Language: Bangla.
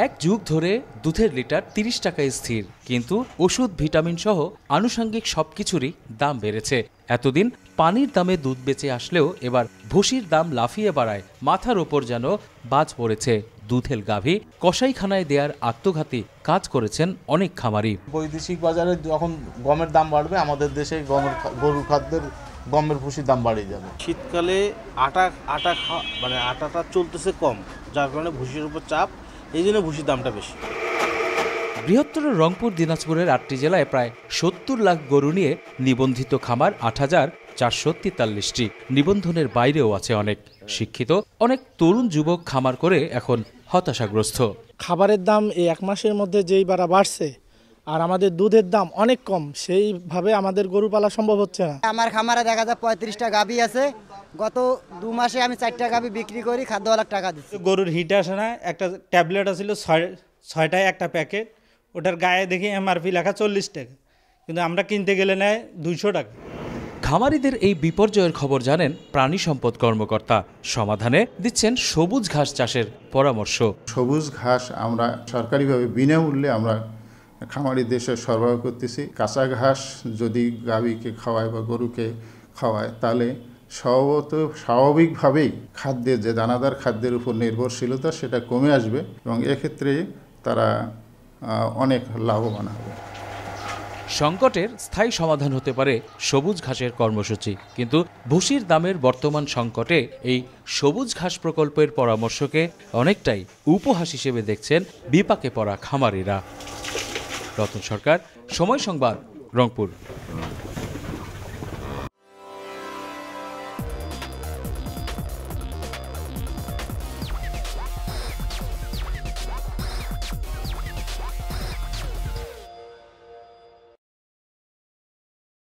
এক যুগ ধরে দুধের লিটার ৩০ টাকায় স্থির, কিন্তু ওষুধ ভিটামিন সহ আনুষঙ্গিক সবকিছুরই দাম বেড়েছে। এতদিন পানির দামে দুধ বেঁচে আসলেও এবার ভুসির দাম লাফিয়ে বাড়ায় মাথার ওপর যেন বাজ পড়েছে। দুধের গাভী কসাইখানায় দেওয়ার আত্মঘাতী কাজ করেছেন অনেক খামারি। বৈদেশিক বাজারে যখন গমের দাম বাড়বে, আমাদের দেশে গরুর খাদ্যের গমের ভুসির দাম বাড়িয়ে যাবে। শীতকালে আটাটা চলতেছে কম, যার কারণে ভুসির উপর চাপ, এই জন্য ভুসির দামটা বেশি। বৃহত্তর রংপুর দিনাজপুরের ৮টি জেলায় প্রায় ৭০ লাখ গরু নিয়ে নিবন্ধিত খামার ৮,৪৪৩টি। নিবন্ধনের বাইরেও আছে অনেক শিক্ষিত, অনেক তরুণ যুবক খামার করে এখন হতাশাগ্রস্ত। খাবারের দাম এই এক মাসের মধ্যে যেই বাড়ছে, আর আমাদের দুধের দাম অনেক কম, সেইভাবে আমাদের গরু পালা সম্ভব হচ্ছে না। আমার খামারে দেখা যায় 35টা গাভী আছে, গত 2 মাসে আমি 4টা গাভী বিক্রি করি, খাদ্যওয়ালার টাকা দিচ্ছি। গরুর হিট আসে না, একটা ট্যাবলেট আছিল 6টায় একটা প্যাকেট, ওটার গায়ে দেখি এমআরপি লেখা 40 টাকা, কিন্তু আমরা কিনতে গেলে নেয় 200 টাকা। খামারিদের এই বিপর্যয়ের খবর জানেন প্রাণী সম্পদ কর্মকর্তা, সমাধানে দিচ্ছেন সবুজ ঘাস চাষের পরামর্শ। সবুজ ঘাস আমরা সরকারিভাবে বিনামূল্যে আমরা খামারিদের সরবরাহ করতেছি। কাঁচা ঘাস যদি গাভীকে খাওয়ায় বা গরুকে খাওয়ায়, তাহলে স্বাভাবিকভাবেই খাদ্যের যে দানাদার খাদ্যের উপর নির্ভরশীলতা সেটা কমে আসবে এবং এক্ষেত্রে তারা অনেক লাভবান হবে। সংকটের স্থায়ী সমাধান হতে পারে সবুজ ঘাসের কর্মসূচি, কিন্তু ভুসির দামের বর্তমান সংকটে এই সবুজ ঘাস প্রকল্পের পরামর্শকে অনেকটাই উপহাস হিসেবে দেখছেন বিপাকে পড়া খামারিরা। রতন সরকার, সময় সংবাদ, রংপুর।